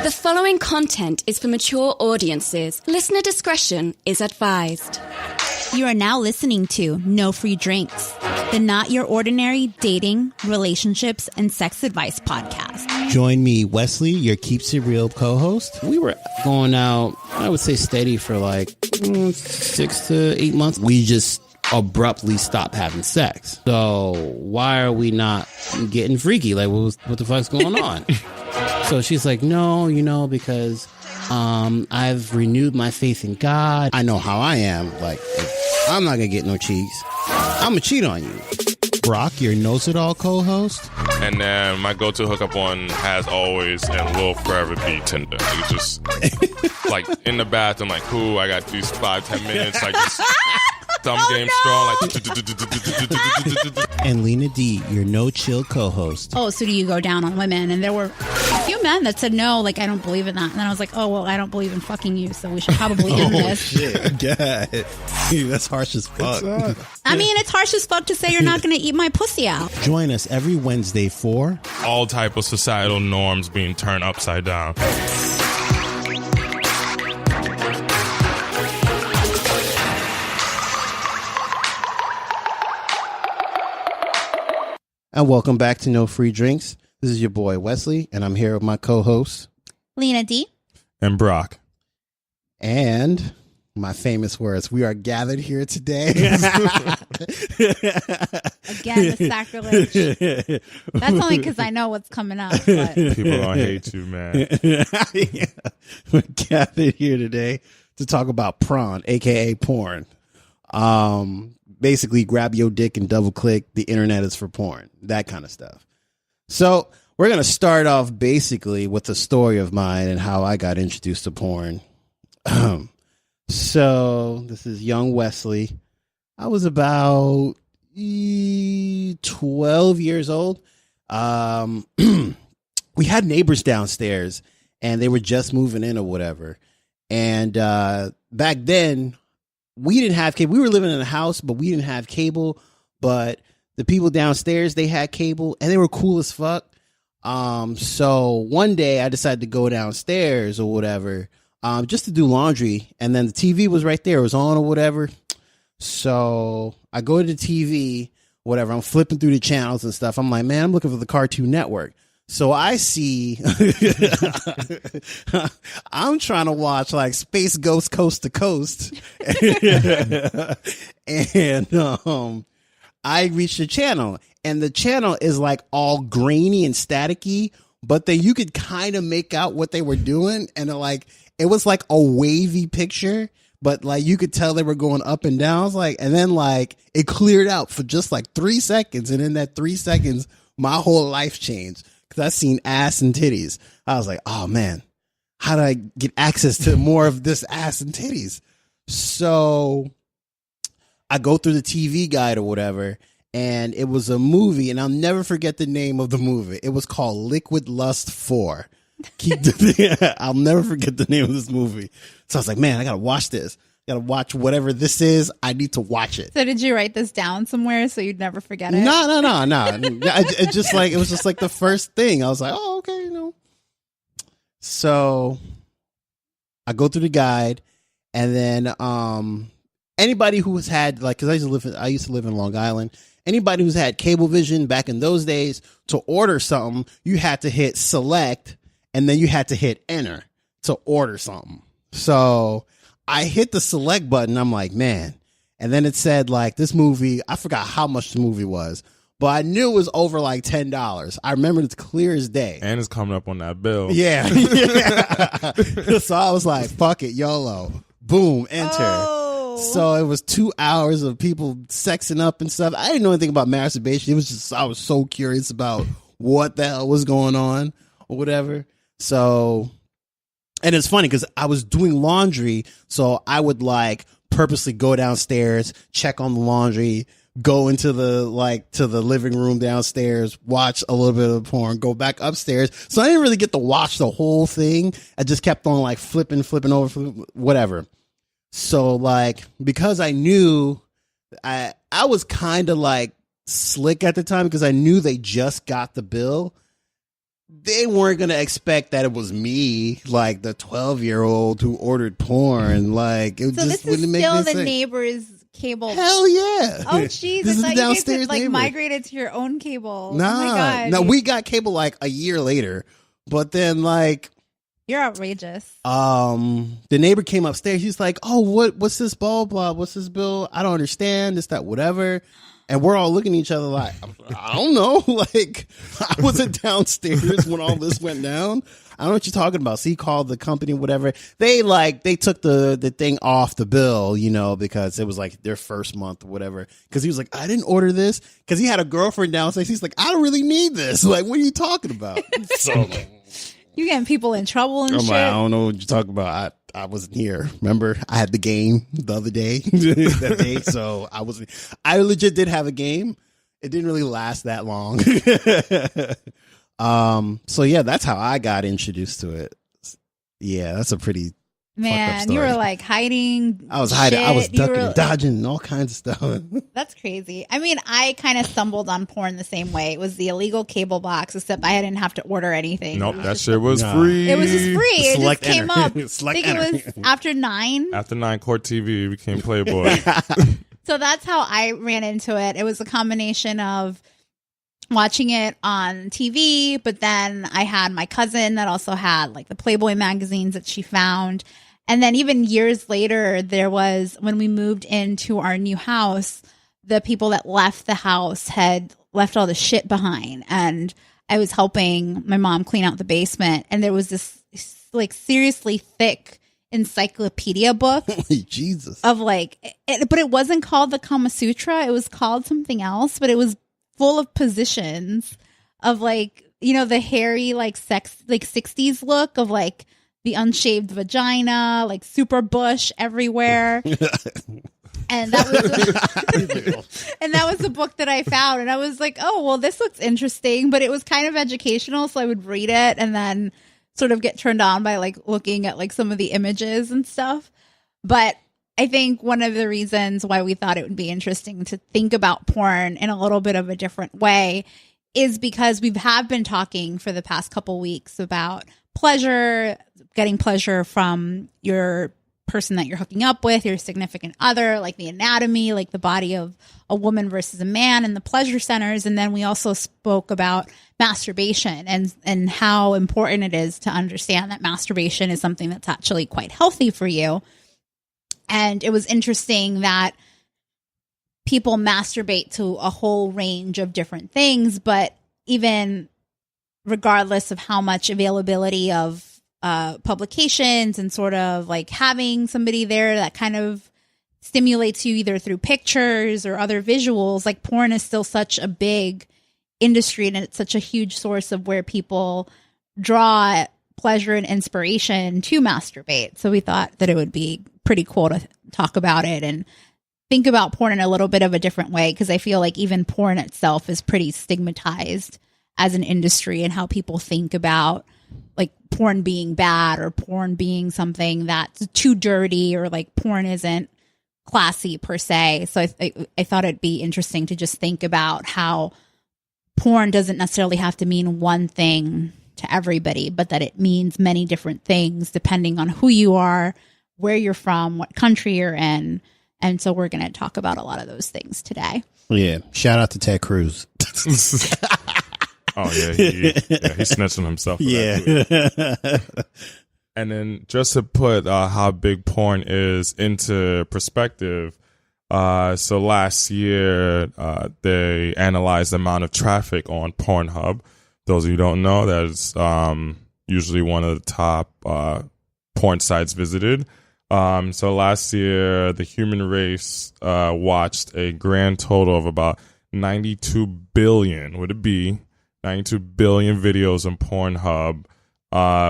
The following content is for mature audiences. Listener discretion is advised. You are now listening to No Free Drinks, the not your ordinary dating, relationships, and sex advice podcast. Join me, Wesley, your Keeps It Real co-host. We were going out, I would say steady for like 6 to 8 months. We just abruptly stopped having sex. So why are we not getting freaky? Like, what the fuck's going on? So she's like, no, because I've renewed my faith in God. I know how I am. Like, I'm not going to get no cheeks. I'm going to cheat on you. Brock, your Knows-It-All co-host. And then my go-to hookup one, as always, and will forever be Tinder. It's just, like, in the bathroom, like, cool, I got these 5-10 minutes, like, just thumb game strong, like. And Lena D, your No-Chill co-host. Oh, so do you go down on women? And there were a few men that said, no, like, I don't believe in that. And then I was like, oh, well, I don't believe in fucking you, so we should probably end this. Shit, God. That's harsh as fuck. I mean, it's harsh as fuck to say you're not going to eat my pussy out. Join us every Wednesday for All type of societal norms being turned upside down. And welcome back to No Free Drinks. This is your boy Wesley, and I'm here with my co-host Lena D. And Brock. And my famous words. We are gathered here today. Again, the sacrilege. That's only because I know what's coming up. But. People gonna hate you, man. Yeah. We're gathered here today to talk about prawn, aka porn. Basically, grab your dick and double click. The internet is for porn. That kind of stuff. So we're going to start off basically with the story of mine and how I got introduced to porn. So this is young Wesley. I was about 12 years old. We had neighbors downstairs and they were just moving in or whatever. And back then, we didn't have cable. We were living in a house, but we didn't have cable. But the people downstairs, they had cable and they were cool as fuck. So one day I decided to go downstairs or whatever, just to do laundry. And then the TV was right there. It was on or whatever. So I go to the TV, whatever. I'm flipping through the channels and stuff. I'm like, man, I'm looking for the Cartoon Network. So I see, I'm trying to watch like Space Ghost Coast to Coast. And I reached the channel and the channel is like all grainy and staticky, but then you could kind of make out what they were doing. And it was like a wavy picture, but like you could tell they were going up and down. I was like, and then like it cleared out for just like 3 seconds. And in that 3 seconds, my whole life changed. Because I seen ass and titties. I was like, oh, man, how do I get access to more of this ass and titties? So I go through the TV guide or whatever, and it was a movie, and I'll never forget the name of the movie. It was called Liquid Lust 4. I'll never forget the name of this movie. So I was like, man, I got to watch this. Got to watch whatever this is. I need to watch it. So did you write this down somewhere so you'd never forget it? No. It was just like the first thing. I was like, oh, okay, So I go through the guide, and then anybody who has had because I used to live in Long Island. Anybody who's had Cablevision back in those days, to order something, you had to hit select, and then you had to hit enter to order something. So I hit the select button. I'm like, man. And then it said like this movie, I forgot how much the movie was, but I knew it was over like $10. I remember it's clear as day. And it's coming up on that bill. Yeah. So I was like, fuck it, YOLO. Boom, enter. Oh. So it was 2 hours of people sexing up and stuff. I didn't know anything about masturbation. It was just, I was so curious about what the hell was going on or whatever. So, and it's funny because I was doing laundry, so I would like purposely go downstairs, check on the laundry, go into the to the living room downstairs, watch a little bit of porn, go back upstairs. So I didn't really get to watch the whole thing. I just kept on like flipping over, whatever. So like, because I knew I was kind of like slick at the time because I knew they just got the bill. they weren't going to expect that it was me, like the 12-year-old who ordered porn. Like, it So just this wouldn't is make still any the sense. neighbor's cable. Hell yeah. Oh, jeez. This is I the thought you guys downstairs had, like, neighbor. migrated to your own cable. Nah, Oh, my God. no, we got cable like a year later. But then, like, You're outrageous. the neighbor came upstairs. He's like, "Oh, what's this blah blah? What's this bill? I don't understand this, that, whatever." And we're all looking at each other like, "I don't know." Like, I wasn't downstairs when all this went down. I don't know what you're talking about. So he called the company, whatever. They took the thing off the bill, you know, because it was like their first month or whatever. Because he was like, "I didn't order this." Because he had a girlfriend downstairs. He's like, "I don't really need this." Like, what are you talking about? So. You getting people in trouble and I'm shit. like, I don't know what you're talking about. I wasn't here. Remember, I had the game the other day, that day. So I legit did have a game. It didn't really last that long. So yeah, that's how I got introduced to it. Yeah, that's a pretty Man, you were like hiding. I was hiding. I was shit. ducking and dodging and all kinds of stuff. That's crazy. I mean, I kind of stumbled on porn the same way. It was the illegal cable box, except I didn't have to order anything. Nope, that shit was free. It was just free. It Select just came enter. up. I Select think enter. it was after 9. After 9, Court TV became Playboy. So that's how I ran into it. It was a combination of watching it on TV, but then I had my cousin that also had like the Playboy magazines that she found. And then even years later, there was, when we moved into our new house, the people that left the house had left all the shit behind. And I was helping my mom clean out the basement. And there was this like seriously thick encyclopedia book Jesus. of like, but it wasn't called the Kama Sutra. It was called something else, but it was full of positions of like, you know, the hairy, like sex, like 60s look of like, the unshaved vagina, like super bush everywhere. And that was the book that I found. And I was like, oh, well, this looks interesting, but it was kind of educational. So I would read it and then sort of get turned on by like looking at like some of the images and stuff. But I think one of the reasons why we thought it would be interesting to think about porn in a little bit of a different way is because we have been talking for the past couple weeks about pleasure, getting pleasure from your person that you're hooking up with, your significant other, like the anatomy, like the body of a woman versus a man and the pleasure centers. And then we also spoke about masturbation and how important it is to understand that masturbation is something that's actually quite healthy for you. And it was interesting that people masturbate to a whole range of different things, but even regardless of how much availability of publications and sort of like having somebody there that kind of stimulates you either through pictures or other visuals, like porn is still such a big industry and it's such a huge source of where people draw pleasure and inspiration to masturbate. So we thought that it would be pretty cool to talk about it and think about porn in a little bit of a different way, because I feel like even porn itself is pretty stigmatized as an industry and how people think about like porn being bad or porn being something that's too dirty or like porn isn't classy per se. So I thought it'd be interesting to just think about how porn doesn't necessarily have to mean one thing to everybody, but that it means many different things depending on who you are, where you're from, what country you're in. And so we're going to talk about a lot of those things today. Yeah. Shout out to Ted Cruz. Oh, yeah, he snitched on himself. For that too. And then just to put how big porn is into perspective, so last year they analyzed the amount of traffic on Pornhub. Those of you who don't know, that is usually one of the top porn sites visited. So last year, the human race watched a grand total of about 92 billion, would it be? 92 billion videos on Pornhub,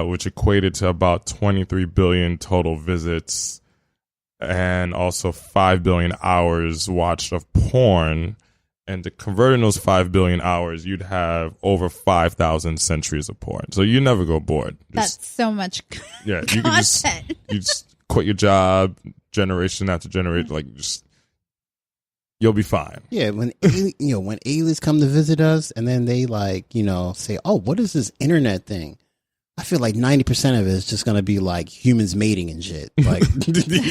which equated to about 23 billion total visits and also 5 billion hours watched of porn. And to convert in those 5 billion hours, you'd have over 5,000 centuries of porn. So you never go bored. That's so much yeah, content. You just quit your job, generation after generation, like just you'll be fine. Yeah, when when aliens come to visit us, and then they say, "Oh, what is this internet thing?" I feel like 90% of it is just gonna be like humans mating and shit, like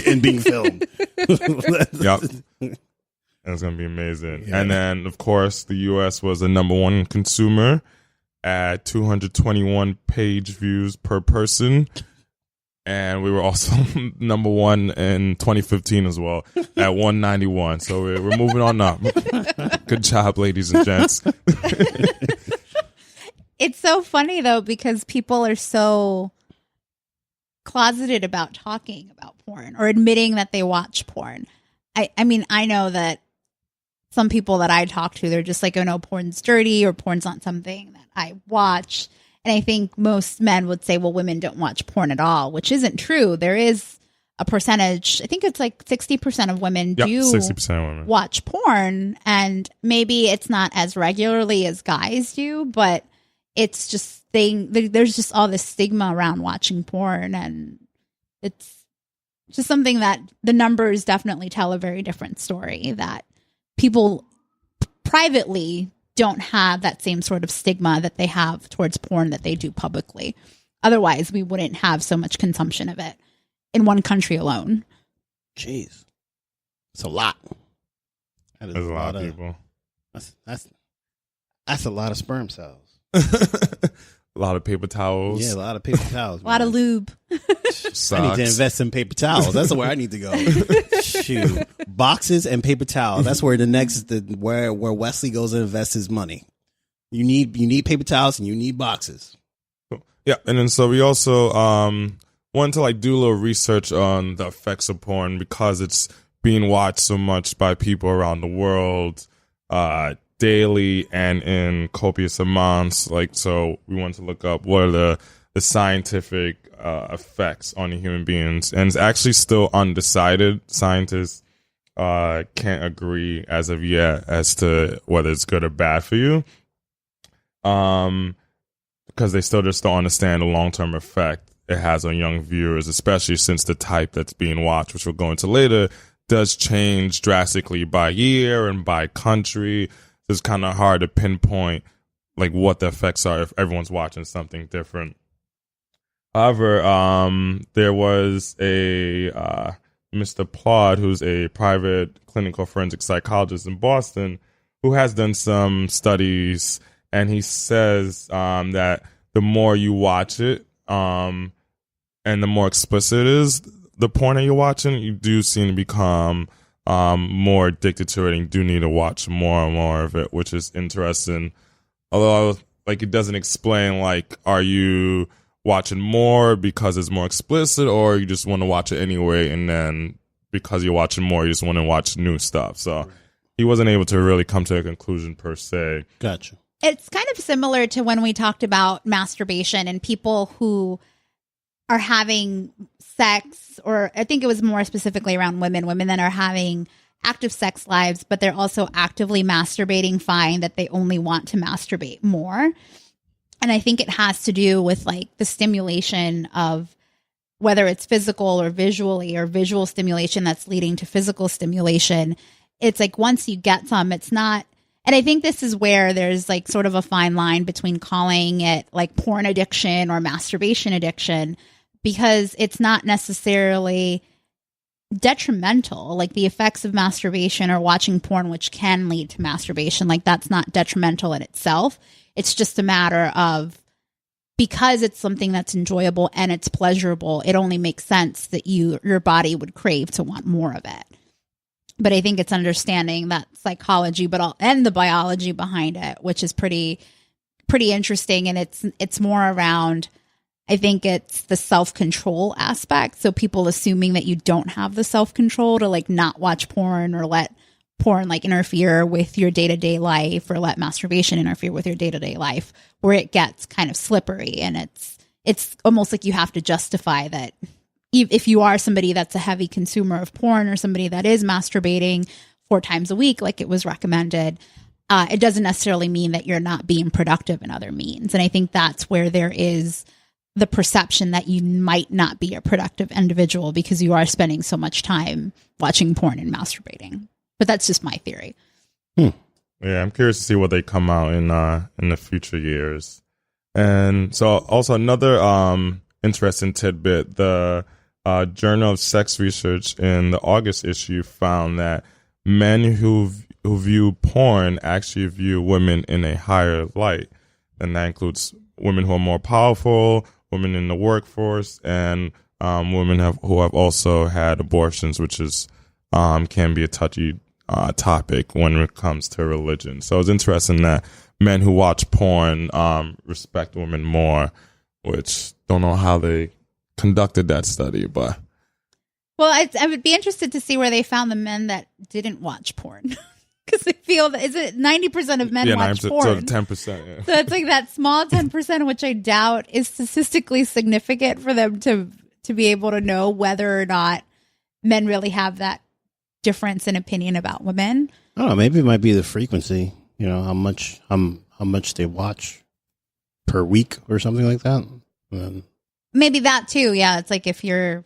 and being filmed. Yep, that's gonna be amazing. Yeah. And then, of course, the U.S. was the #1 consumer at 221 page views per person. And we were also #1 in 2015 as well at 191. So we're moving on up. Good job, ladies and gents. It's so funny, though, because people are so closeted about talking about porn or admitting that they watch porn. I mean, I know that some people that I talk to, they're just like, oh, no, porn's dirty or porn's not something that I watch. And I think most men would say, well, women don't watch porn at all, which isn't true. There is a percentage, I think it's like 60% of women do 60% of women watch porn. And maybe it's not as regularly as guys do, but it's just there's just all this stigma around watching porn. And it's just something that the numbers definitely tell a very different story, that people privately don't have that same sort of stigma that they have towards porn that they do publicly. Otherwise, we wouldn't have so much consumption of it in one country alone. Jeez. It's a lot. That is a lot of people. That's a lot of sperm cells. A lot of paper towels. Yeah, a lot of paper towels. A lot of lube. Socks. I need to invest in paper towels. That's where I need to go. Shoot, boxes and paper towels. That's where where Wesley goes and invests his money. You need paper towels and you need boxes. Yeah, and then so we also wanted to do a little research on the effects of porn because it's being watched so much by people around the world daily and in copious amounts. So we wanted to look up what are the scientific effects on human beings, and it's actually still undecided. Scientists can't agree as of yet as to whether it's good or bad for you, because they still just don't understand the long-term effect it has on young viewers, especially since the type that's being watched, which we'll go into later, does change drastically by year and by country. It's kind of hard to pinpoint what the effects are if everyone's watching something different. However, there was a Mr. Plod, who's a private clinical forensic psychologist in Boston, who has done some studies, and he says that the more you watch it, and the more explicit it is, the porn that you're watching, you do seem to become more addicted to it, and you do need to watch more and more of it, which is interesting. Although, it doesn't explain, are you watching more because it's more explicit, or you just want to watch it anyway, and then because you're watching more, you just want to watch new stuff. So he wasn't able to really come to a conclusion per se. Gotcha. It's kind of similar to when we talked about masturbation and people who are having sex, or I think it was more specifically around women that are having active sex lives, but they're also actively masturbating, find that they only want to masturbate more. And I think it has to do with the stimulation of whether it's physical or visually, or visual stimulation that's leading to physical stimulation. It's once you get some, it's not. And I think this is where there's sort of a fine line between calling it porn addiction or masturbation addiction, because it's not necessarily detrimental. The effects of masturbation or watching porn, which can lead to masturbation, that's not detrimental in itself. It's just a matter of, because it's something that's enjoyable and it's pleasurable, it only makes sense that your body would crave to want more of it. But I think it's understanding that psychology, and the biology behind it, which is pretty interesting. And it's more around, I think it's the self-control aspect. So people assuming that you don't have the self-control to not watch porn, or let porn interfere with your day-to-day life, or let masturbation interfere with your day-to-day life, where it gets kind of slippery. And it's almost like you have to justify that if you are somebody that's a heavy consumer of porn, or somebody that is masturbating 4 times a week, like it was recommended, it doesn't necessarily mean that you're not being productive in other means. And I think that's where there is the perception that you might not be a productive individual because you are spending so much time watching porn and masturbating. But that's just my theory. Yeah, I'm curious to see what they come out in the future years. And so also another interesting tidbit, the Journal of Sex Research in the August issue found that men who view porn actually view women in a higher light. And that includes women who are more powerful, women in the workforce, and women who have also had abortions, which is can be a touchy topic when it comes to religion. So it's interesting that men who watch porn respect women more, which don't know how they conducted that study, but well, I would be interested to see where they found the men that didn't watch porn. Because I feel that, is it 90% of men watch porn? So 10%. Yeah. So it's like that small 10%, which I doubt is statistically significant for them to be able to know whether or not men really have that difference in opinion about women. I don't know. Maybe it might be the frequency. You know, how much they watch per week or something like that. Maybe that too. Yeah, it's like if you're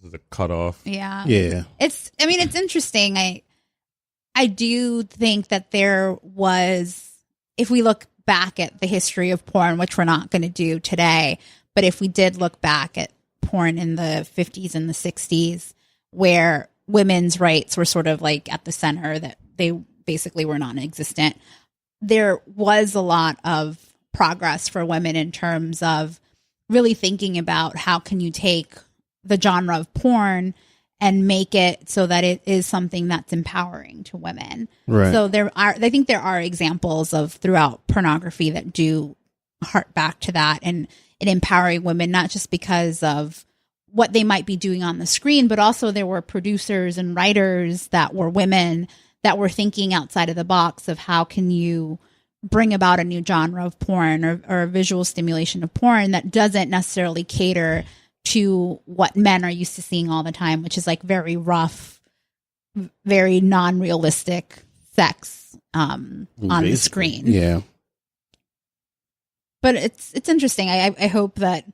the cutoff. Yeah. Yeah. It's interesting. I do think that there was, if we look back at the history of porn, which we're not going to do today, but if we did look back at porn in the 50s and the 60s, where women's rights were sort of like at the center, that they basically were non-existent, there was a lot of progress for women in terms of really thinking about how can you take the genre of porn and make it so that it is something that's empowering to women. Right. So I think there are examples of throughout pornography that do hark back to that and empowering women, not just because of what they might be doing on the screen, but also there were producers and writers that were women that were thinking outside of the box of how can you bring about a new genre of porn or visual stimulation of porn that doesn't necessarily cater to what men are used to seeing all the time, which is like very rough, very non-realistic sex on the screen. Yeah. But it's interesting. I hope that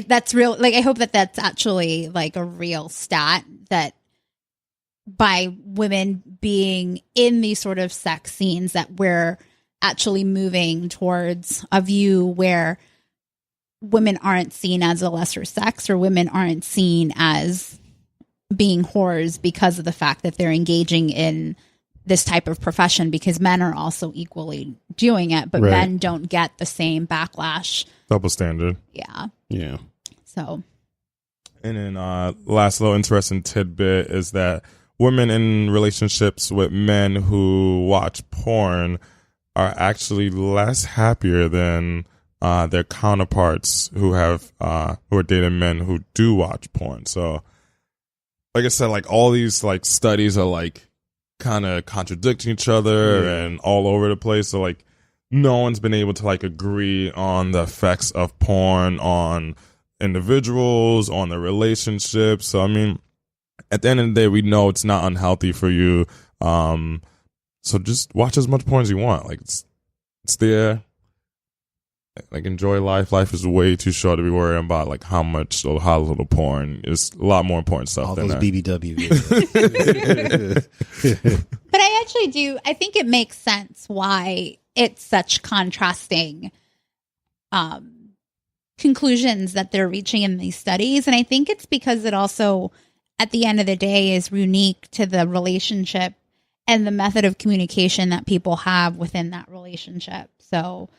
that's real. Like, I hope that that's actually like a real stat, that by women being in these sort of sex scenes, that we're actually moving towards a view where women aren't seen as a lesser sex, or women aren't seen as being whores because of the fact that they're engaging in this type of profession, because men are also equally doing it, but men don't get the same backlash. Double standard. Yeah. Yeah. So. And then last little interesting tidbit is that women in relationships with men who watch porn are actually less happier than their counterparts who are dating men who do watch porn. So, like I said, like all these like studies are like kind of contradicting each other and all over the place. So like no one's been able to like agree on the effects of porn on individuals, on the relationships. So I mean, at the end of the day, we know it's not unhealthy for you. So just watch as much porn as you want. Like it's there. Like, enjoy life. Life is way too short to be worrying about like how much or how little porn. Is a lot more important stuff all than those that. BBW. But I actually do. I think it makes sense why it's such contrasting conclusions that they're reaching in these studies. And I think it's because it also, at the end of the day, is unique to the relationship and the method of communication that people have within that relationship. So,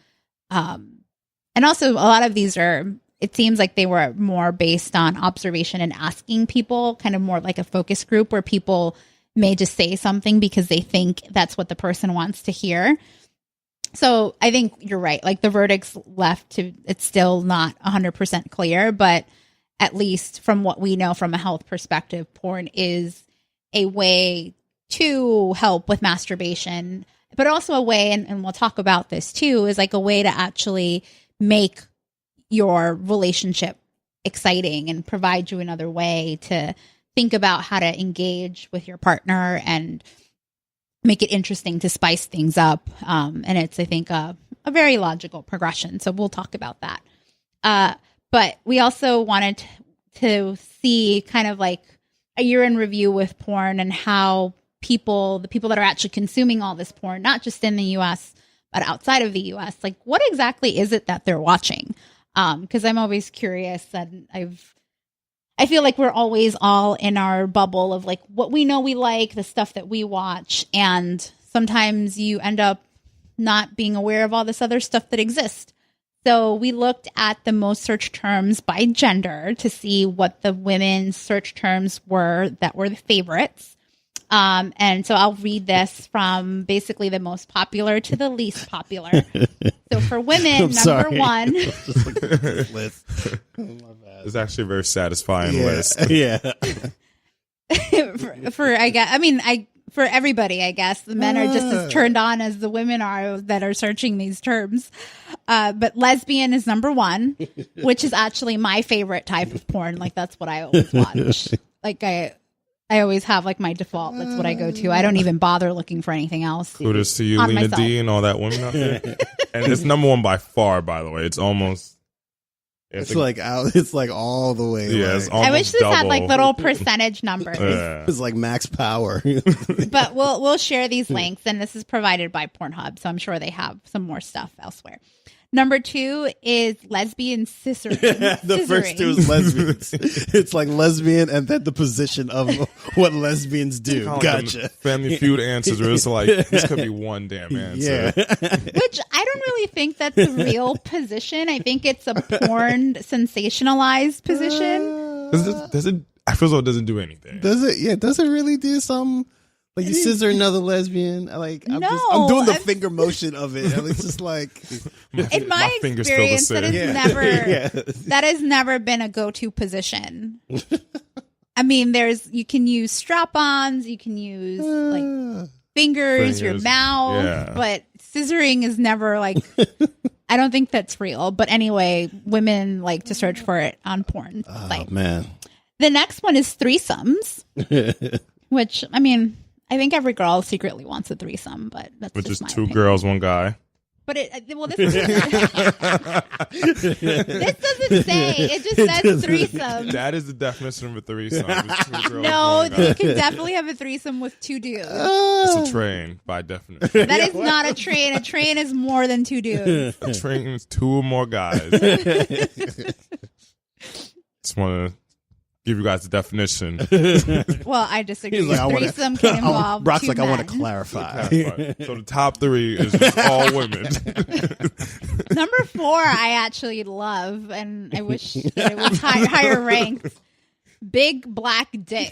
and also a lot of these it seems like they were more based on observation and asking people, kind of more like a focus group where people may just say something because they think that's what the person wants to hear. So I think you're right. Like the verdict's it's still not 100% clear, but at least from what we know from a health perspective, porn is a way to help with masturbation, but also a way, and we'll talk about this too, is like a way to actually make your relationship exciting and provide you another way to think about how to engage with your partner and make it interesting to spice things up. And it's, I think, a very logical progression. So we'll talk about that. But we also wanted to see kind of like a year in review with porn and how the people that are actually consuming all this porn, not just in the US, but outside of the US, like what exactly is it that they're watching? Because I'm always curious, and I feel like we're always all in our bubble of like what we know we like, the stuff that we watch, and sometimes you end up not being aware of all this other stuff that exists. So we looked at the most search terms by gender to see what the women's search terms were that were the favorites. And so I'll read this from basically the most popular to the least popular. So for women, number one. It's actually a very satisfying list. Yeah. For everybody, I guess the men are just as turned on as the women are that are searching these terms. But lesbian is number one, which is actually my favorite type of porn. Like that's what I always watch. Like I always have like my default. That's what I go to. I don't even bother looking for anything else. Kudos to you, Lena D, and all that women out there. And it's number one by far, by the way. It's almost. It's like all the way. Yeah, like, I wish this had like little percentage numbers. Yeah. It's like max power. But we'll share these links, and this is provided by Pornhub, so I'm sure they have some more stuff elsewhere. Number two is lesbian scissoring. The first two is lesbians. It's like lesbian and then the position of what lesbians do. Gotcha. Family Feud answers where it's like, this could be one damn answer. Yeah. Which I don't really think that's a real position. I think it's a porn sensationalized position. Does it? I feel as though it doesn't do anything. Does it? Yeah. Does it really do something? Like you scissor another lesbian? Like I'm doing the finger motion of it. And it's just like in my experience, that has never been a go-to position. I mean, you can use strap-ons, you can use like fingers, your mouth, but scissoring is never like. I don't think that's real. But anyway, women like to search for it on porn. Oh man. The next one is threesomes, which I mean. I think every girl secretly wants a threesome, but that's which just is my two opinion. Girls, one guy. But this doesn't say. It just says threesome. That is the definition of a threesome. It's two girls, no, one guy. you can definitely have a threesome with two dudes. It's a train by definition. That is not a train. A train is more than two dudes. A train is two or more guys. Just want to give you guys the definition. Well, I disagree. Like, threesome can involve Brock's two like, men. I want to clarify. So the top three is just all women. Number 4, I actually love, and I wish that it was higher ranked. Big black dick.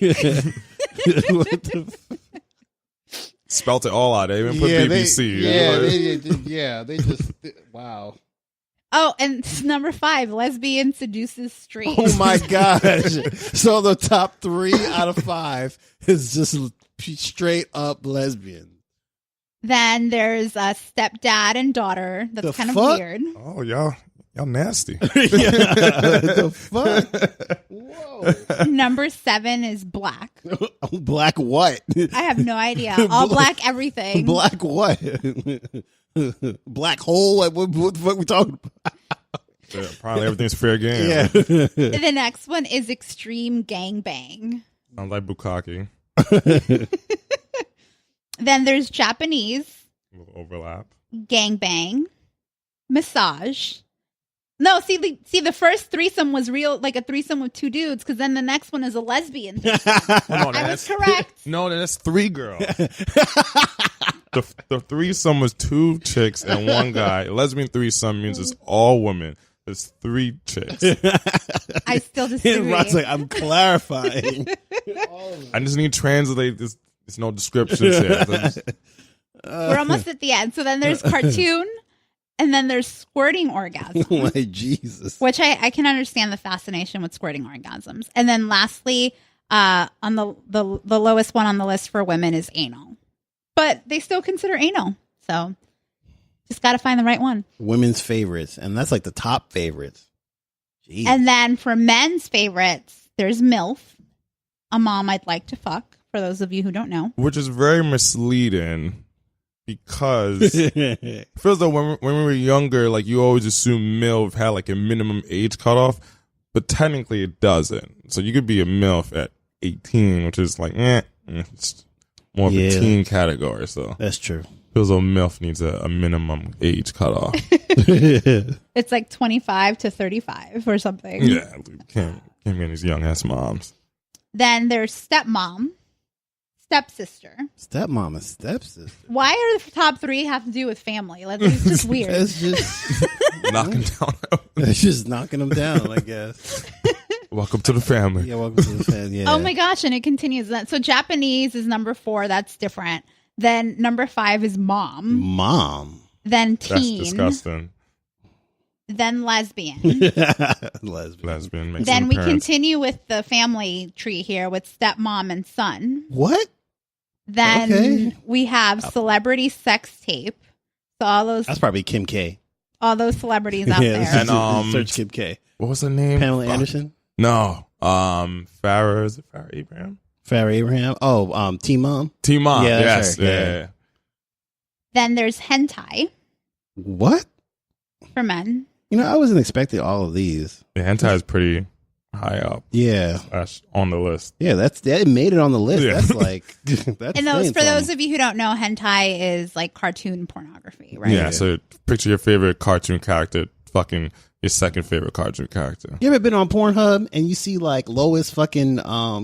Spelt it all out. They even put BBC. They just wow. Oh, and number 5, lesbian seduces straight. Oh my gosh. So the top 3 out of 5 is just straight up lesbian. Then there's a stepdad and daughter. That's kind of weird. Oh, y'all nasty. The fuck? Whoa. Number 7 is black. Black what? I have no idea. All black everything. Black what? Black hole? Like, what the fuck we talking about? Yeah, probably everything's fair game. Yeah. The next one is extreme gangbang. Sounds like bukkake. Then there's Japanese. A little overlap. Gangbang. Massage. No, see, the first threesome was real, like a threesome with 2 dudes, because then the next one is a lesbian threesome. I was correct. No, that's 3 girls. The threesome was 2 chicks and 1 guy. A lesbian threesome means it's all women. It's 3 chicks. I still disagree. Rock's like, I'm clarifying. I just need to translate this. There's no descriptions here. We're almost at the end. So then there's cartoon. And then there's squirting orgasms. Oh my Jesus. Which I can understand the fascination with squirting orgasms. And then lastly, on the lowest one on the list for women is anal. But they still consider anal. So just got to find the right one. Women's favorites. And that's like the top favorites. Jeez. And then for men's favorites, there's MILF, a mom I'd like to fuck, for those of you who don't know. Which is very misleading. Because it feels like when we were younger, like you always assume MILF had like a minimum age cutoff, but technically it doesn't. So you could be a MILF at 18, which is like, it's more of Yeah. a teen category. So That's true. feels a MILF needs a minimum age cutoff. It's like 25 to 35 or something. Yeah, can't be any these young ass moms. Then there's stepmom, stepsister. Stepmom and stepsister. Why are the top three have to do with family? Like, it's just weird. That's just Knocking down. that's just knocking them down, I guess. Welcome to the family. Yeah, welcome to the fan. Yeah. Oh my gosh, and it continues that. So Japanese is number 4. That's different. Then number 5 is mom. Mom. Then That's teen. disgusting. Then lesbian. Lesbian. Makes Then them we parents. continue with the family tree here with stepmom and son. What? Then Okay. we have celebrity sex tape. So all those That's probably Kim K. celebrities out Yeah, there. And, search Kim K. What was her name? Pamela Fuck. Anderson. No. Farrah. Is it Farrah Abraham? Farrah Abraham. Oh, T-Mom. T-Mom. Yeah, Yes. that's her. Yeah. Then there's hentai What? for men. I wasn't expecting all of these. The hentai is pretty high up. Yeah. That's on the list. Yeah, that made it on the list. Yeah. That's like that's And those, saying for those something. of you who don't know, hentai is like cartoon pornography, right? Yeah. So picture your favorite cartoon character, fucking your second favorite cartoon character. You ever been on Pornhub and you see like Lois fucking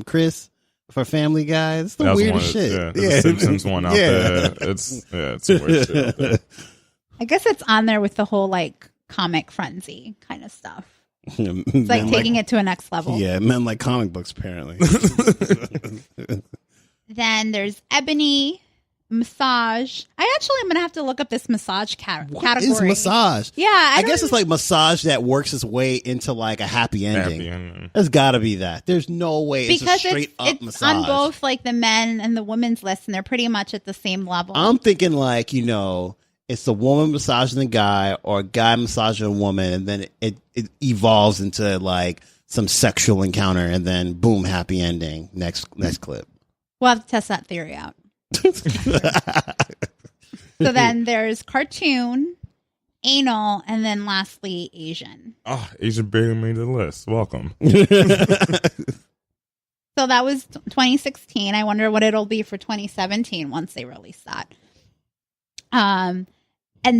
Chris for Family Guy? It's the That was weirdest one, shit. Yeah, there's a Simpsons one out there. It's a weird shit out there. I guess it's on there with the whole like comic frenzy kind of stuff. It's It's like taking it to a next level. Yeah, men like comic books apparently. Then there's ebony, massage. I actually am going to have to look up this massage What category. is massage? Yeah, I don't- guess it's like massage that works its way into like a happy ending. Happy ending. There's got to be that. There's no way it's a because straight up it's massage. on both like the men and the women's list, and they're pretty much at the same level. I'm thinking like, it's the woman massaging the guy or a guy massaging a woman, and then it evolves into like some sexual encounter, and then boom, happy ending. Next clip. We'll have to test that theory out. So then there's cartoon, anal, and then lastly Asian. Oh, Asian barely made the list. Welcome. So that was 2016. I wonder what it'll be for 2017 once they release that. And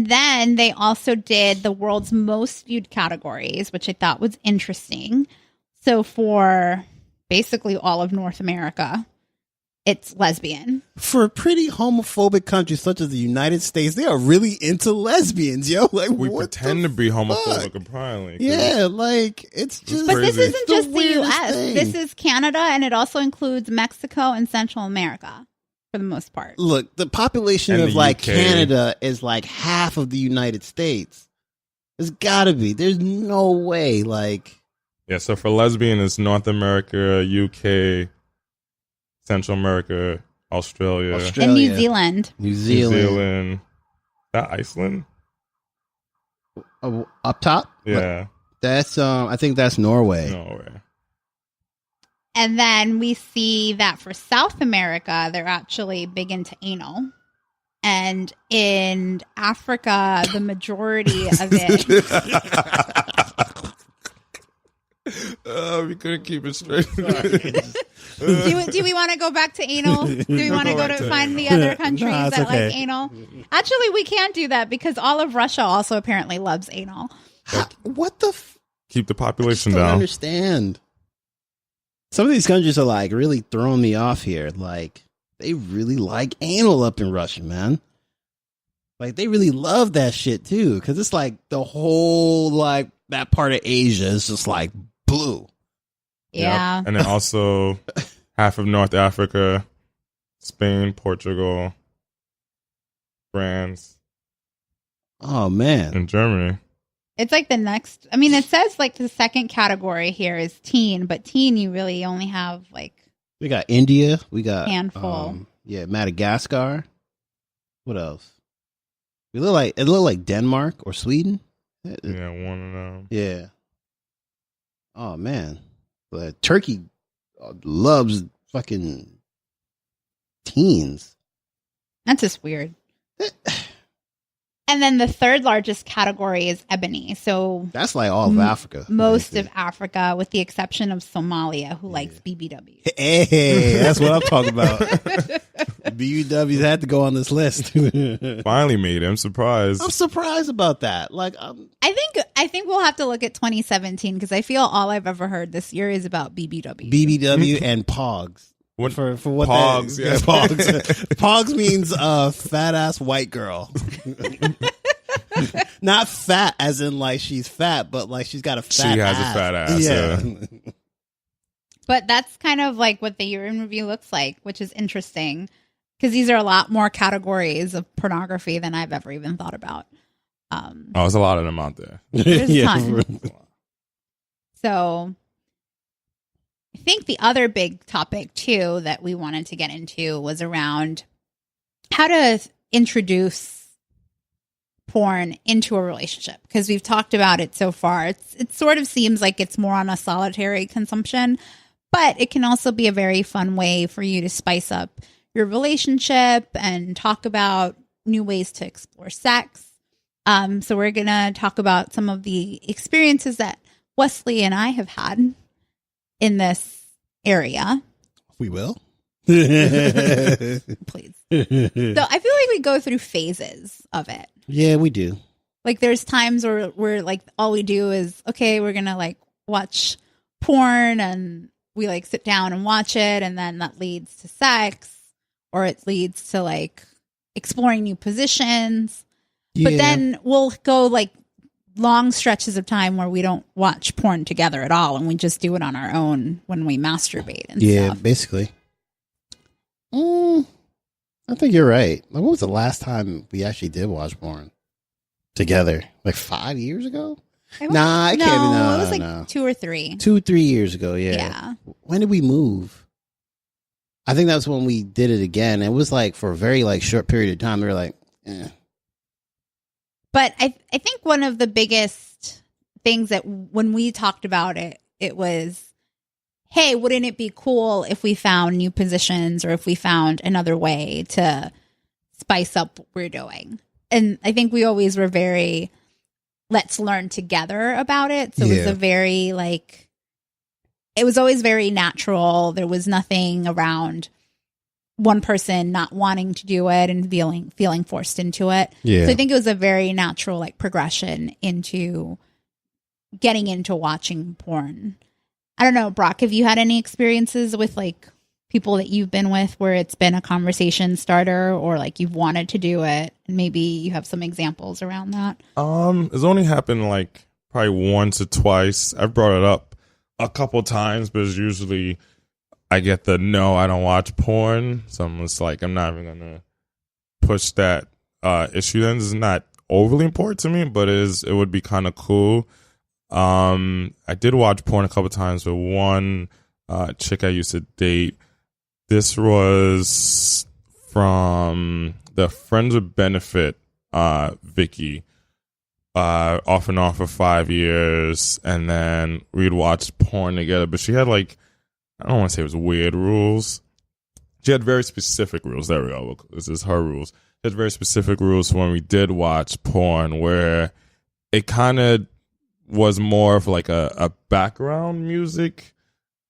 then they also did the world's most viewed categories, which I thought was interesting. So for basically all of North America, it's lesbian. For a pretty homophobic country such as the United States, they are really into lesbians, yo. Like We what pretend the to be fuck? homophobic, apparently. 'cause Yeah, like it's just. But this Crazy. isn't The just the weirdest US. thing. This is Canada, and it also includes Mexico and Central America for the most part. Look, the population And of the like UK. Canada is like half of the United States. It's got to be. There's no way. Like, Yeah, so for lesbian, it's North America, UK, Central America, Australia, And New Zealand. New New Zealand, Zealand. That Iceland? up top. Yeah. That's I think that's Norway. No way. And then we see that for South America, they're actually big into anal. And in Africa, the majority of it. We couldn't keep it straight. Do we want to go back to anal? Do we want to go to find the other countries No, it's that okay. like anal? Actually, we can't do that because all of Russia also apparently loves anal. What the? Keep the I population don't down. understand. Some of these countries are like really throwing me off here. Like they really like anal up in Russia, man. Like they really love that shit too, because it's like the whole like that part of Asia is just like blue. Yeah. Yep. And then also half of North Africa, Spain, Portugal, France, Oh man, and Germany. It's like the next. I mean, it says like the second category here is teen, but teen you really only have like. we got India. We got Handful. Madagascar. What else? It looked like Denmark or Sweden. Yeah, one of them. Yeah. Oh man, but Turkey loves fucking teens. That's just weird. And then the third largest category is ebony. So That's like all of Africa. most of Africa, with the exception of Somalia, who likes BBW. Hey, that's what I'm talking about. BBWs had to go on this list. Finally made it. I'm surprised. I'm surprised about that. Like, I think we'll have to look at 2017 because I feel all I've ever heard this year is about BBW. BBW and Pogs. What For what Pogs? that, yeah, Pogs. Pogs means fat ass white girl. Not fat as in like she's fat, but like she's got a fat ass. She has a fat ass. Yeah. But that's kind of like what the year in review looks like, which is interesting because these are a lot more categories of pornography than I've ever even thought about. There's a lot of them out there. There's a ton. So I think the other big topic too that we wanted to get into was around how to introduce porn into a relationship, because we've talked about it so far. It sort of seems like it's more on a solitary consumption, but it can also be a very fun way for you to spice up your relationship and talk about new ways to explore sex. So we're going to talk about some of the experiences that Wesley and I have had in this area. We will. Please. So I feel like we go through phases of it. Yeah, we do. Like there's times where we're like, all we do is, okay, we're going to like watch porn and we like sit down and watch it. And then that leads to sex, or it leads to like exploring new positions. Yeah. But then we'll go like long stretches of time where we don't watch porn together at all. And we just do it on our own when we masturbate and stuff. Basically. I think you're right. Like, when was the last time we actually did watch porn together? Like 5 years ago? Nah, it can't be. No, it was like 2 or 3. 2-3 years ago, yeah. Yeah. When did we move? I think that's when we did it again. It was like for a very like short period of time. We were like, eh. But I think one of the biggest things that when we talked about it, it was, hey, wouldn't it be cool if we found new positions or if we found another way to spice up what we're doing? And I think we always were very, let's learn together about it. So it was a very like, it was always very natural. There was nothing around one person not wanting to do it and feeling forced into it. Yeah. So I think it was a very natural like progression into getting into watching porn. I don't know, Brock, have you had any experiences with like people that you've been with where it's been a conversation starter or like you've wanted to do it? And maybe you have some examples around that. It's only happened like probably once or twice. I've brought it up a couple times, but it's usually I get the no, I don't watch porn. So I'm just like, I'm not even gonna push that issue. Then it's not overly important to me, but it would be kind of cool. I did watch porn a couple times with one chick I used to date. This was from the Friends with Benefit, Vicky, off and on for 5 years, and then we'd watch porn together. But she had like, I don't want to say it was weird rules. She had very specific rules. There we go. This is her rules. She had very specific rules for when we did watch porn, where it kind of was more of like a background music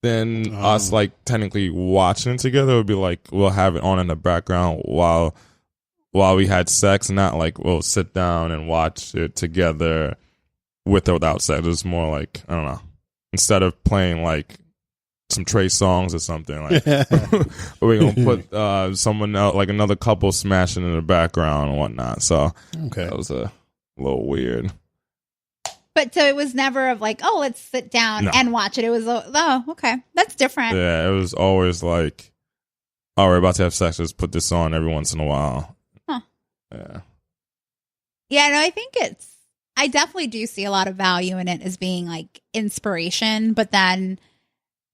than us like technically watching it together. It would be like we'll have it on in the background while we had sex, not like we'll sit down and watch it together with or without sex. It's more like, I don't know, instead of playing like some Trey songs or something, like we're gonna put someone else, like another couple, smashing in the background and whatnot. So that was a little weird. But so it was never of like, oh, let's sit down and watch it. It was, oh, okay, that's different. Yeah, it was always like, oh, we're about to have sex. Let's put this on every once in a while. Huh. Yeah. Yeah, no, I think I definitely do see a lot of value in it as being like inspiration, but then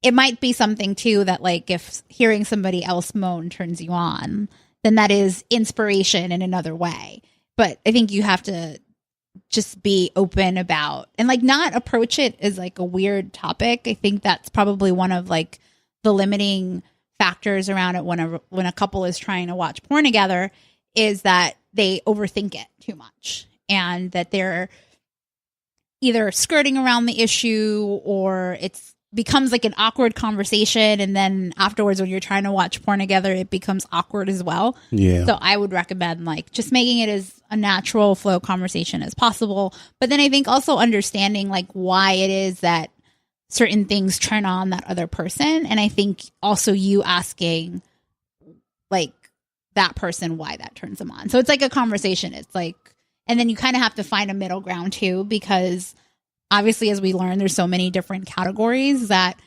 it might be something too that like if hearing somebody else moan turns you on, then that is inspiration in another way. But I think you have to just be open about and like not approach it as like a weird topic. I think that's probably one of like the limiting factors around it when a couple is trying to watch porn together, is that they overthink it too much and that they're either skirting around the issue or it's becomes like an awkward conversation, and then afterwards when you're trying to watch porn together, it becomes awkward as well. Yeah. So I would recommend like just making it as a natural flow conversation as possible. But then I think also understanding like why it is that certain things turn on that other person. And I think also you asking like that person why that turns them on. So it's like a conversation. It's like, and then you kind of have to find a middle ground too, because obviously, as we learn, there's so many different categories that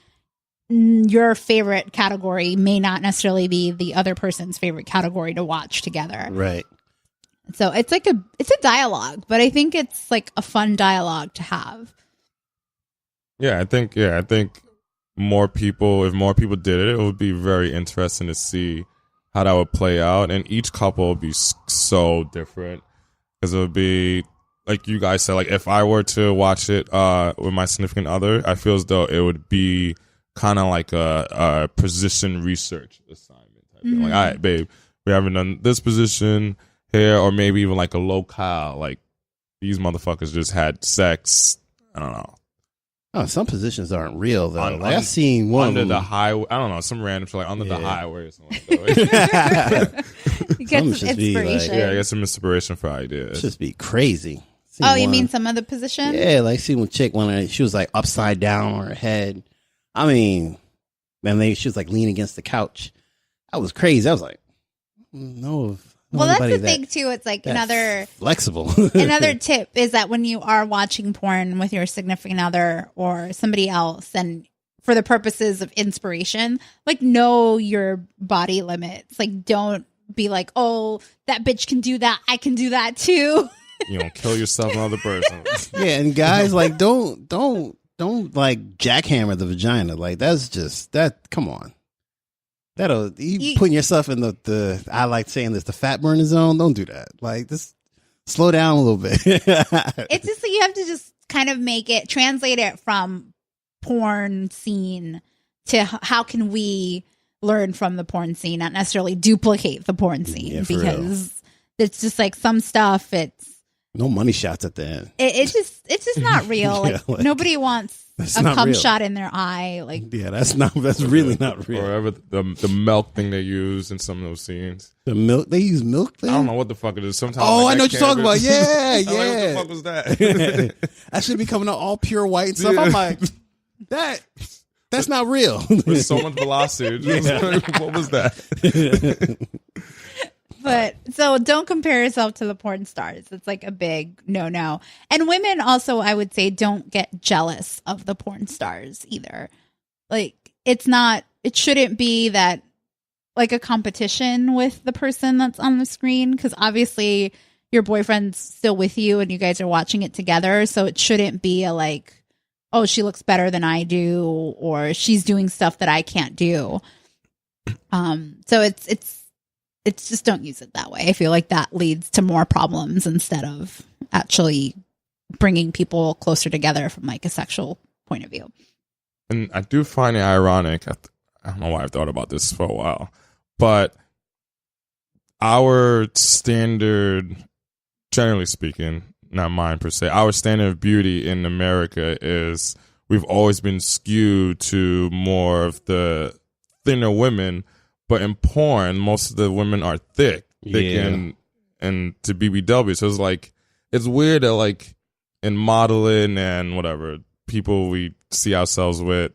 your favorite category may not necessarily be the other person's favorite category to watch together. Right. So it's like it's a dialogue, but I think it's like a fun dialogue to have. I think if more people did it, it would be very interesting to see how that would play out, and each couple would be so different, because it would be, like you guys said, like if I were to watch it with my significant other, I feel as though it would be kind of like a position research assignment type thing. Like, all right, babe, we haven't done this position here, or maybe even like a locale. Like, these motherfuckers just had sex. I don't know. Oh, some positions aren't real though. Like I've seen one under the highway. I don't know, some random shit like under the highway or something like that. You get some inspiration. I get some inspiration for ideas. Just be crazy. Oh, you mean some other position? Yeah, like see one chick she was like upside down on her head. I mean, she was like leaning against the couch. That was crazy. I was like, no. Well, that's the thing too. It's like another flexible. Another tip is that when you are watching porn with your significant other or somebody else, and for the purposes of inspiration, like know your body limits. Like don't be like, oh, that bitch can do that. I can do that too. You don't kill yourself and other person. Yeah, and guys, like don't like jackhammer the vagina. Like that's just that. Come on. You putting yourself in the I like saying this, the fat burning zone. Don't do that. Like just slow down a little bit. It's just like you have to just kind of translate it from porn scene to how can we learn from the porn scene, not necessarily duplicate the porn scene, because it's just like some stuff. It's no money shots at the end. It's just not real. Like nobody wants a cum shot in their eye. Like that's really not real. Or whatever the milk thing they use in some of those scenes. The milk they use milk thing. I don't know what the fuck it is. Sometimes. Oh, I know what you're talking about. Yeah, yeah. Like, what the fuck was that? That should be coming out all pure white and stuff. I'm like, that's not real. With so much velocity. What was that? But so don't compare yourself to the porn stars. It's like a big no. And women also, I would say, don't get jealous of the porn stars either. Like it shouldn't be that like a competition with the person that's on the screen, because obviously your boyfriend's still with you and you guys are watching it together. So it shouldn't be a like, oh, she looks better than I do, or she's doing stuff that I can't do. So it's just don't use it that way. I feel like that leads to more problems instead of actually bringing people closer together from like a sexual point of view. And I do find it ironic. I don't know why I've thought about this for a while, but our standard, generally speaking, not mine per se, our standard of beauty in America is we've always been skewed to more of the thinner women. But in porn, most of the women are thick and to BBW. So it's like, it's weird that like in modeling and whatever, people we see ourselves with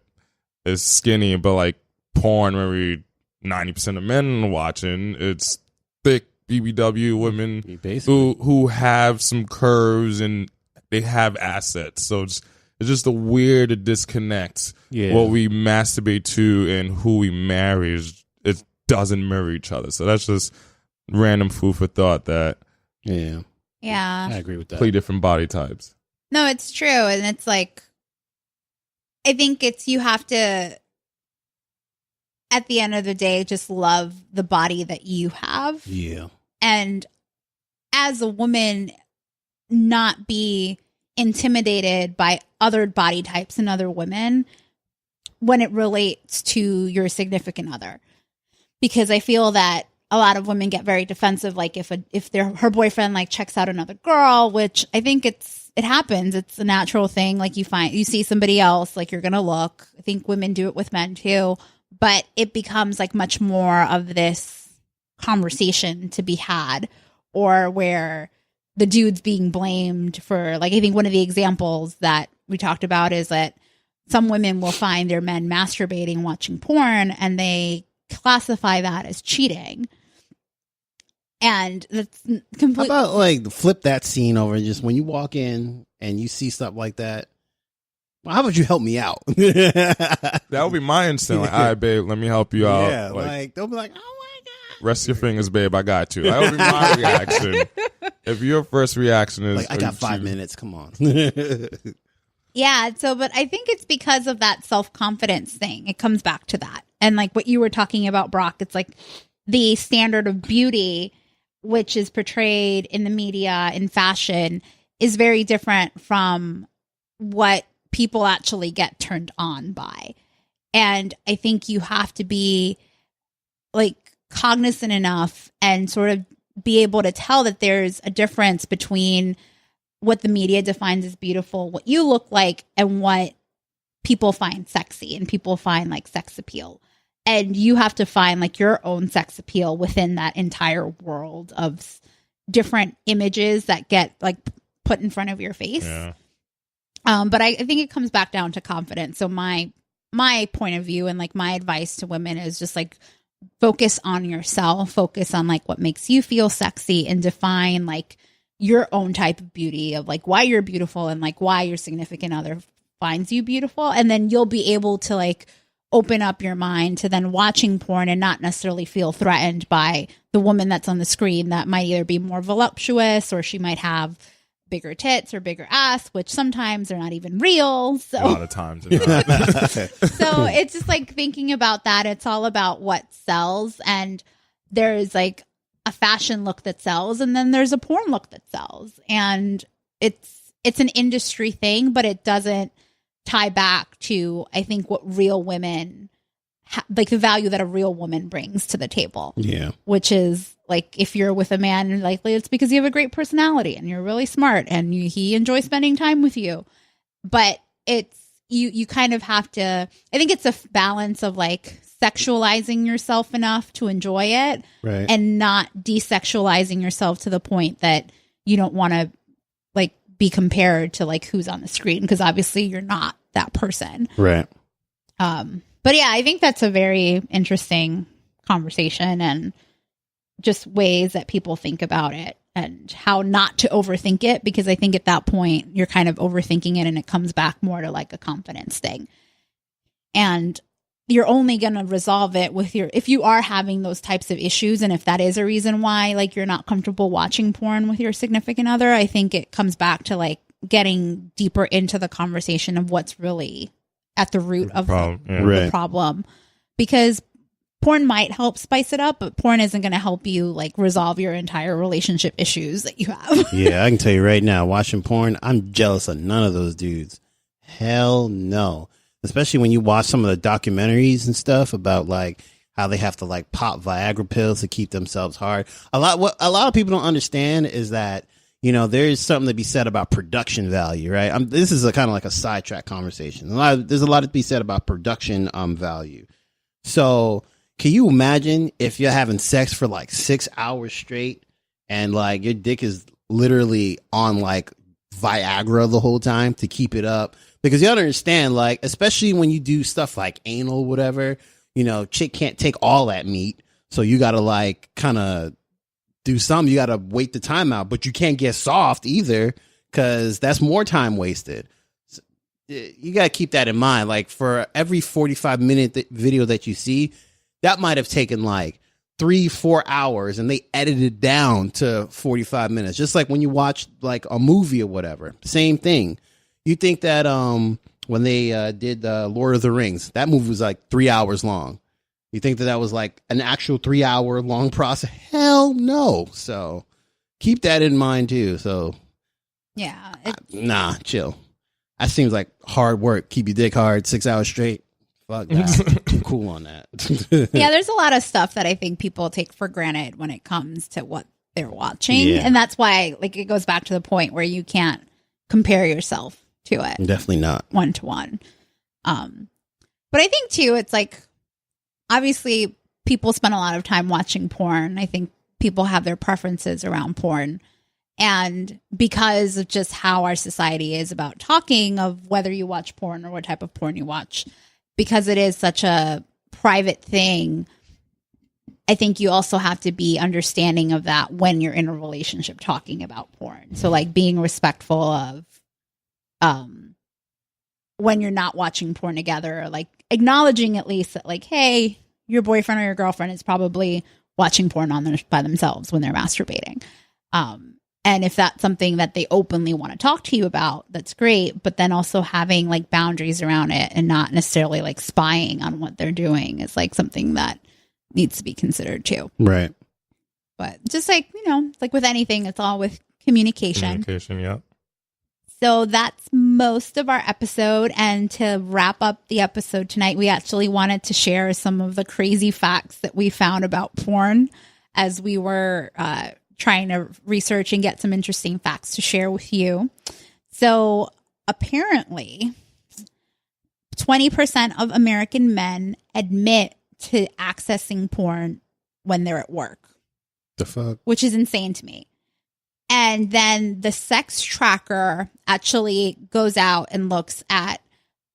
is skinny, but like porn where 90% of men watching, it's thick BBW women who have some curves and they have assets. So it's just a weird disconnect. Yeah. What we masturbate to and who we marry it doesn't mirror each other. So that's just random food for thought that yeah, I agree with that. Play different body types. No, it's true. And it's like, I think you have to, at the end of the day, just love the body that you have. Yeah. And as a woman, not be intimidated by other body types and other women when it relates to your significant other. Because I feel that a lot of women get very defensive, like if her boyfriend like checks out another girl, which I think it's it happens. It's a natural thing. Like you see somebody else, like you're going to look. I think women do it with men too, but it becomes like much more of this conversation to be had, or where the dude's being blamed for, like, I think one of the examples that we talked about is that some women will find their men masturbating, watching porn, and they classify that as cheating. And that's completely. How about like flip that scene over? Just when you walk in and you see stuff like that, well, how about you help me out? That would be my instinct. Like, all right, babe, let me help you out. Yeah, like they'll be like, oh my god, rest your fingers, babe. I got you. That would be my reaction. If your first reaction is, like, I got 5 minutes. Come on. Yeah. So, but I think it's because of that self-confidence thing. It comes back to that. And like what you were talking about, Brock, it's like the standard of beauty, which is portrayed in the media, in fashion, is very different from what people actually get turned on by. And I think you have to be like cognizant enough and sort of be able to tell that there's a difference between what the media defines as beautiful, what you look like, and what people find sexy and people find like sex appeal. And you have to find like your own sex appeal within that entire world of different images that get like put in front of your face. Yeah. But I think it comes back down to confidence. So my point of view and like my advice to women is just like focus on yourself, focus on like what makes you feel sexy, and define like your own type of beauty, of like why you're beautiful and like why your significant other finds you beautiful. And then you'll be able to like open up your mind to then watching porn and not necessarily feel threatened by the woman that's on the screen that might either be more voluptuous, or she might have bigger tits or bigger ass, which sometimes they're not even real. So A lot of times. They're not. so it's just like thinking about that. It's all about what sells. And there's like a fashion look that sells, and then there's a porn look that sells. And it's an industry thing, but it doesn't tie back to, I think, what real women like the value that a real woman brings to the table. Yeah. Which is like, if you're with a man, likely it's because you have a great personality and you're really smart and he enjoys spending time with you. But it's, you kind of have to, I think it's a balance of like sexualizing yourself enough to enjoy it, right, and not desexualizing yourself to the point that you don't want to like be compared to like who's on the screen, because obviously you're not that person. Right. But yeah, I think that's a very interesting conversation, and just ways that people think about it and how not to overthink it, because I think at that point you're kind of overthinking it and it comes back more to like a confidence thing. And you're only going to resolve it with if you are having those types of issues, and if that is a reason why like you're not comfortable watching porn with your significant other, I think it comes back to like getting deeper into the conversation of what's really at the root of the problem. Because porn might help spice it up, but porn isn't going to help you like resolve your entire relationship issues that you have. Yeah, I can tell you right now, watching porn, I'm jealous of none of those dudes. Hell no. Especially when you watch some of the documentaries and stuff about like how they have to like pop Viagra pills to keep themselves hard. What a lot of people don't understand is that, you know, there's something to be said about production value, right? This is a kind of like a sidetrack conversation. There's a lot to be said about production value. So can you imagine if you're having sex for like 6 hours straight and like your dick is literally on like Viagra the whole time to keep it up? Because you don't understand, like, especially when you do stuff like anal, whatever, you know, chick can't take all that meat. So you got to like kind of do something. You got to wait the time out, but you can't get soft either, because that's more time wasted. So you got to keep that in mind. Like for every 45-minute video that you see, that might have taken like 3-4 hours, and they edited it down to 45 minutes. Just like when you watch like a movie or whatever, same thing. You think that when they did Lord of the Rings, that movie was like 3 hours long. You think that was like an actual 3 hour long process? Hell no. So keep that in mind too. So yeah, chill. That seems like hard work. Keep your dick hard 6 hours straight. Fuck that. I'm cool on that. Yeah, there's a lot of stuff that I think people take for granted when it comes to what they're watching. Yeah. And that's why like it goes back to the point where you can't compare yourself to it. Definitely not. 1-to-1. But I think too, it's like, obviously people spend a lot of time watching porn. I think people have their preferences around porn. And because of just how our society is about talking of whether you watch porn or what type of porn you watch, because it is such a private thing, I think you also have to be understanding of that when you're in a relationship talking about porn. So like being respectful of when you're not watching porn together, or like acknowledging at least that like, hey, your boyfriend or your girlfriend is probably watching porn by themselves when they're masturbating. And if that's something that they openly want to talk to you about, that's great. But then also having like boundaries around it and not necessarily like spying on what they're doing is like something that needs to be considered too. Right. But just like, like with anything, it's all with communication. Communication, yeah. So that's most of our episode. And to wrap up the episode tonight, we actually wanted to share some of the crazy facts that we found about porn as we were trying to research and get some interesting facts to share with you. So apparently 20% of American men admit to accessing porn when they're at work. The fuck? Which is insane to me. And then the sex tracker actually goes out and looks at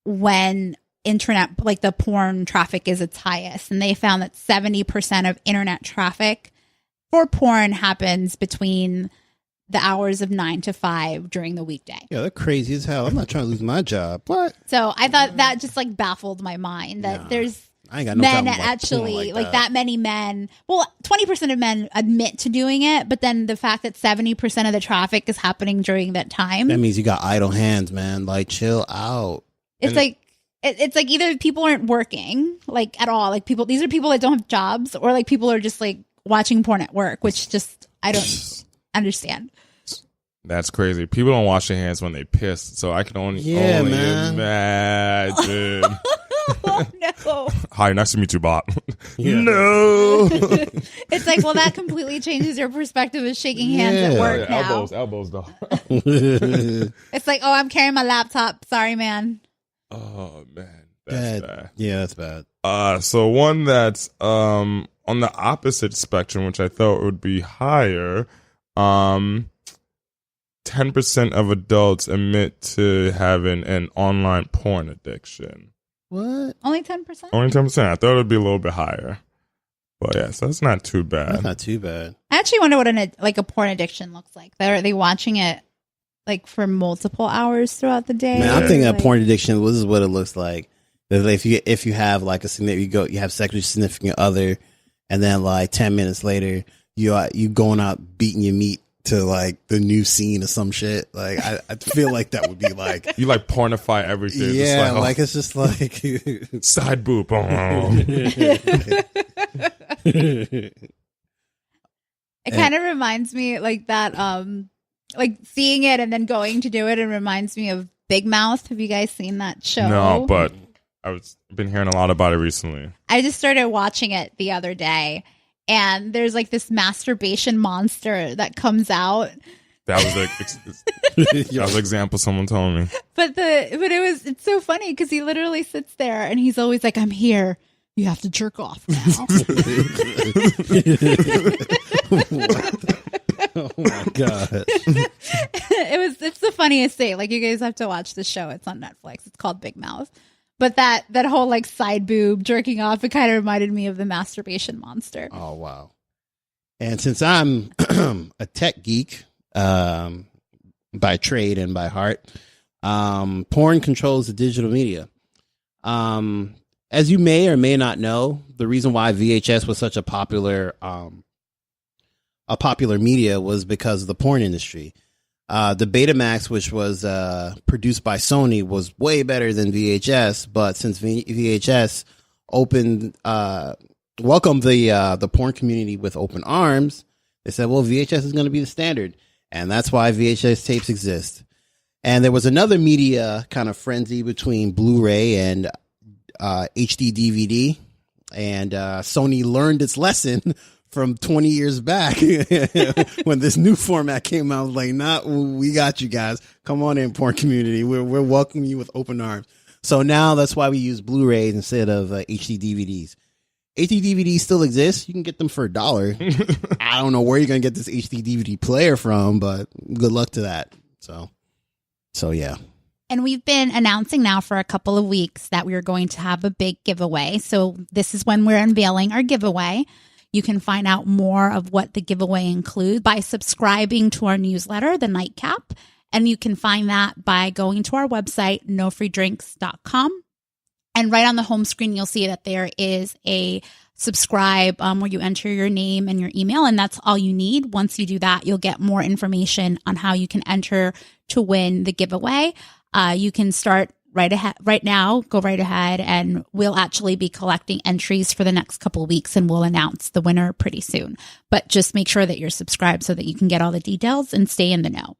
when internet, like the porn traffic is its highest. And they found that 70% of internet traffic for porn happens between the hours of 9 to 5 during the weekday. Yeah, they're crazy as hell. I'm not trying to lose my job. What? So I thought that just like baffled my mind that there's I ain't got no men problem that actually like that many men. Well, 20% of men admit to doing it, but then the fact that 70% of the traffic is happening during that time. That means you got idle hands, man. Like, chill out. It's like it's like either people aren't working like at all. Like these are people that don't have jobs, or like people are just like watching porn at work, which just I don't understand. That's crazy. People don't wash their hands when they piss, so I can only imagine. Oh no! Hi, nice to meet you, Bob. Yeah. No. It's like, well, that completely changes your perspective of shaking hands at work now. Elbows, though. It's like, oh, I'm carrying my laptop. Sorry, man. Oh man, that's bad. Yeah, that's bad. So one that's on the opposite spectrum, which I thought would be higher. 10% of adults admit to having an online porn addiction. What? Only 10%? Only 10%. I thought it would be a little bit higher. But yeah, so that's not too bad. That's not too bad. I actually wonder what a porn addiction looks like. Are they watching it like for multiple hours throughout the day? Man, I'm thinking of porn addiction. This is what it looks like. If you have like you have sex with your significant other, and then like 10 minutes later you going out beating your meat to like the new scene or some shit. Like I feel like that would be like you like pornify everything. Yeah, like it's just like side boob. It kind of reminds me like that, like seeing it and then going to do it. It reminds me of Big Mouth. Have you guys seen that show? No, but I've been hearing a lot about it recently. I just started watching it the other day, and there's like this masturbation monster that comes out. That was the example someone told me. But it's so funny because he literally sits there and he's always like, "I'm here. You have to jerk off now." Oh my god! It's the funniest thing. Like, you guys have to watch the show. It's on Netflix. It's called Big Mouth. But that whole like side boob jerking off, it kind of reminded me of the masturbation monster. Oh wow! And since I'm a tech geek by trade and by heart, porn controls the digital media. As you may or may not know, the reason why VHS was such a popular media was because of the porn industry. The Betamax, which was produced by Sony, was way better than VHS. But since VHS welcomed the porn community with open arms, they said, well, VHS is going to be the standard. And that's why VHS tapes exist. And there was another media kind of frenzy between Blu-ray and HD DVD. And Sony learned its lesson from 20 years back when this new format came out. Like, we got you guys. Come on in, porn community. We're welcoming you with open arms. So now that's why we use Blu-rays instead of HD DVDs. HD DVDs still exist. You can get them for $1. I don't know where you're going to get this HD DVD player from, but good luck to that. So yeah. And we've been announcing now for a couple of weeks that we are going to have a big giveaway. So this is when we're unveiling our giveaway. You can find out more of what the giveaway includes by subscribing to our newsletter, The Nightcap. And you can find that by going to our website, NoFreeDrinks.com. And right on the home screen, you'll see that there is a subscribe where you enter your name and your email. And that's all you need. Once you do that, you'll get more information on how you can enter to win the giveaway. You can start right now, go right ahead, and we'll actually be collecting entries for the next couple of weeks, and we'll announce the winner pretty soon. But just make sure that you're subscribed so that you can get all the details and stay in the know.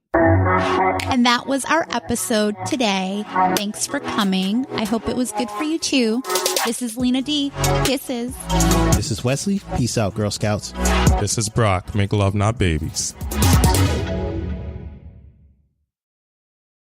And that was our episode today. Thanks for coming. I hope it was good for you too. This is Lena D. Kisses. This is Wesley. Peace out, Girl Scouts. This is Brock. Make love, not babies.